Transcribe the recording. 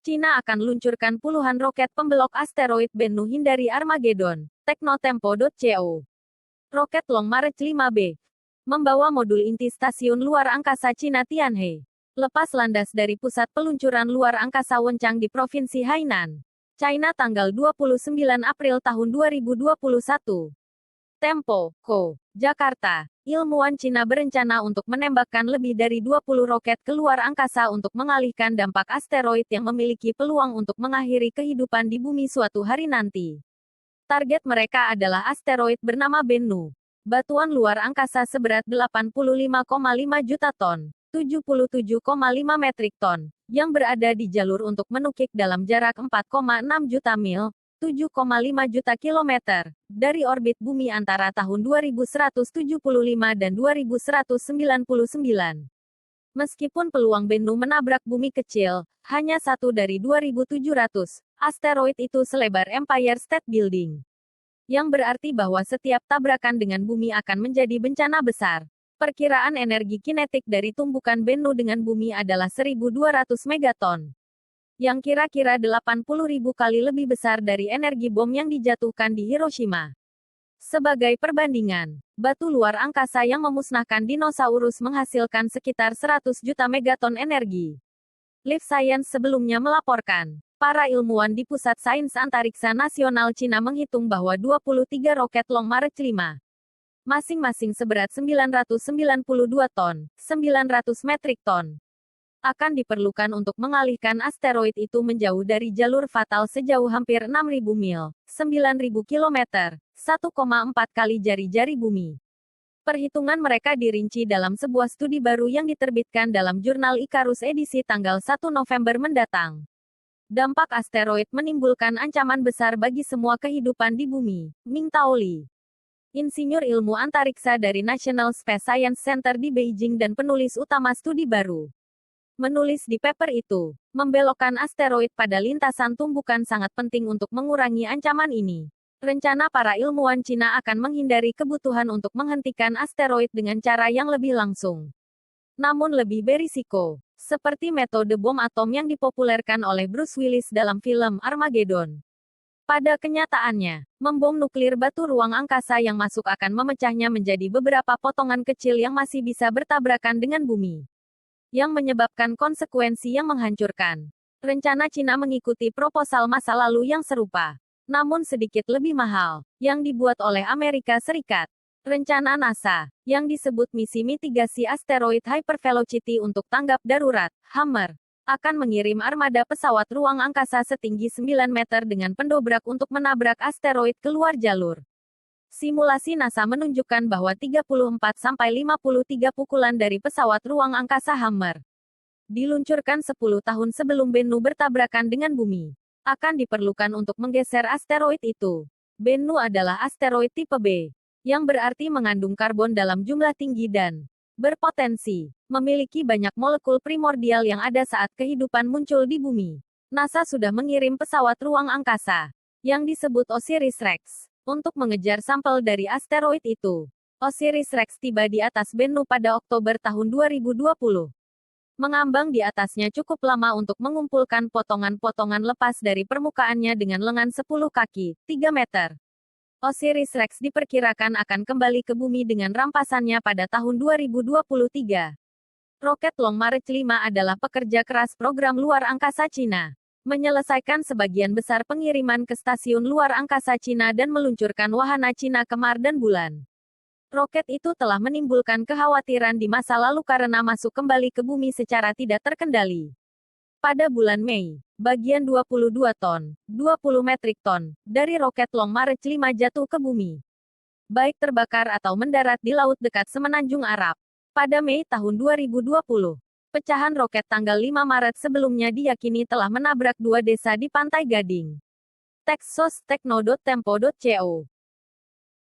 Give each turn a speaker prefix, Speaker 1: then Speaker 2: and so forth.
Speaker 1: Cina akan luncurkan puluhan roket pembelok asteroid Bennu hindari Armageddon. Teknotempo.co. Roket Long March 5B membawa modul inti stasiun luar angkasa Cina Tianhe. Lepas landas dari pusat peluncuran luar angkasa Wenchang di Provinsi Hainan, China tanggal 29 April tahun 2021. Tempo, Co. Jakarta. Ilmuwan Cina berencana untuk menembakkan lebih dari 20 roket ke luar angkasa untuk mengalihkan dampak asteroid yang memiliki peluang untuk mengakhiri kehidupan di bumi suatu hari nanti. Target mereka adalah asteroid bernama Bennu. Batuan luar angkasa seberat 85,5 juta ton, 77,5 metrik ton, yang berada di jalur untuk menukik dalam jarak 4,6 juta mil, 7,5 juta kilometer, dari orbit bumi antara tahun 2175 dan 2199. Meskipun peluang Bennu menabrak bumi kecil, hanya satu dari 2.700, asteroid itu selebar Empire State Building. Yang berarti bahwa setiap tabrakan dengan bumi akan menjadi bencana besar. Perkiraan energi kinetik dari tumbukan Bennu dengan bumi adalah 1.200 megaton. Yang kira-kira 80.000 kali lebih besar dari energi bom yang dijatuhkan di Hiroshima. Sebagai perbandingan, batu luar angkasa yang memusnahkan dinosaurus menghasilkan sekitar 100 juta megaton energi. Life Science sebelumnya melaporkan, para ilmuwan di Pusat Sains Antariksa Nasional Cina menghitung bahwa 23 roket Long March 5, masing-masing seberat 992 ton, 900 metrik ton, akan diperlukan untuk mengalihkan asteroid itu menjauh dari jalur fatal sejauh hampir 6.000 mil, 9.000 kilometer, 1,4 kali jari-jari bumi. Perhitungan mereka dirinci dalam sebuah studi baru yang diterbitkan dalam jurnal Icarus edisi tanggal 1 November mendatang. Dampak asteroid menimbulkan ancaman besar bagi semua kehidupan di bumi. Ming Tao Li, insinyur ilmu antariksa dari National Space Science Center di Beijing dan penulis utama studi baru, menulis di paper itu, membelokkan asteroid pada lintasan tumbukan sangat penting untuk mengurangi ancaman ini. Rencana para ilmuwan Cina akan menghindari kebutuhan untuk menghentikan asteroid dengan cara yang lebih langsung, namun lebih berisiko, seperti metode bom atom yang dipopulerkan oleh Bruce Willis dalam film Armageddon. Pada kenyataannya, membom nuklir batu ruang angkasa yang masuk akan memecahnya menjadi beberapa potongan kecil yang masih bisa bertabrakan dengan bumi, yang menyebabkan konsekuensi yang menghancurkan. Rencana Cina mengikuti proposal masa lalu yang serupa, namun sedikit lebih mahal, yang dibuat oleh Amerika Serikat. Rencana NASA, yang disebut Misi Mitigasi Asteroid Hypervelocity untuk Tanggap Darurat, HAMMER, akan mengirim armada pesawat ruang angkasa setinggi 9 meter dengan pendobrak untuk menabrak asteroid keluar jalur. Simulasi NASA menunjukkan bahwa 34-53 pukulan dari pesawat ruang angkasa HAMMER, diluncurkan 10 tahun sebelum Bennu bertabrakan dengan bumi, akan diperlukan untuk menggeser asteroid itu. Bennu adalah asteroid tipe B, yang berarti mengandung karbon dalam jumlah tinggi dan berpotensi memiliki banyak molekul primordial yang ada saat kehidupan muncul di bumi. NASA sudah mengirim pesawat ruang angkasa, yang disebut OSIRIS-REx, untuk mengejar sampel dari asteroid itu. OSIRIS-REx tiba di atas Bennu pada Oktober tahun 2020. Mengambang di atasnya cukup lama untuk mengumpulkan potongan-potongan lepas dari permukaannya dengan lengan 10 kaki, 3 meter. OSIRIS-REx diperkirakan akan kembali ke bumi dengan rampasannya pada tahun 2023. Roket Long March 5 adalah pekerja keras program luar angkasa Cina, menyelesaikan sebagian besar pengiriman ke stasiun luar angkasa Cina dan meluncurkan wahana Cina ke Mars dan bulan. Roket itu telah menimbulkan kekhawatiran di masa lalu karena masuk kembali ke bumi secara tidak terkendali. Pada bulan Mei, bagian 22 ton, 20 metrik ton, dari roket Long March 5 jatuh ke bumi, baik terbakar atau mendarat di laut dekat Semenanjung Arab. Pada Mei tahun 2020, pecahan roket tanggal 5 Maret sebelumnya diyakini telah menabrak 2 desa di Pantai Gading. Texas Tekno.tempo.co